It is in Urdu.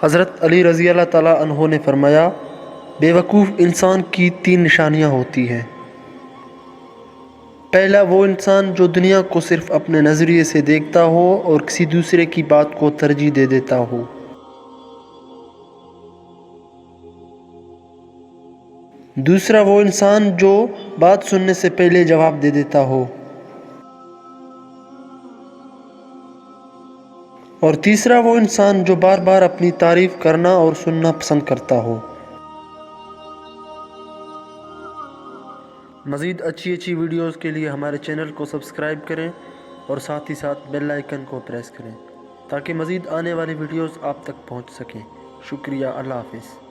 حضرت علی رضی اللہ تعالیٰ عنہ نے فرمایا، بیوقوف انسان کی 3 نشانیاں ہوتی ہیں۔ پہلا وہ انسان جو دنیا کو صرف اپنے نظریے سے دیکھتا ہو اور کسی دوسرے کی بات کو ترجیح دے دیتا ہو۔ دوسرا وہ انسان جو بات سننے سے پہلے جواب دے دیتا ہو۔ اور تیسرا وہ انسان جو بار بار اپنی تعریف کرنا اور سننا پسند کرتا ہو۔ مزید اچھی ویڈیوز کے لیے ہمارے چینل کو سبسکرائب کریں اور ساتھ ہی ساتھ بیل آئیکن کو پریس کریں تاکہ مزید آنے والی ویڈیوز آپ تک پہنچ سکیں۔ شکریہ، اللہ حافظ۔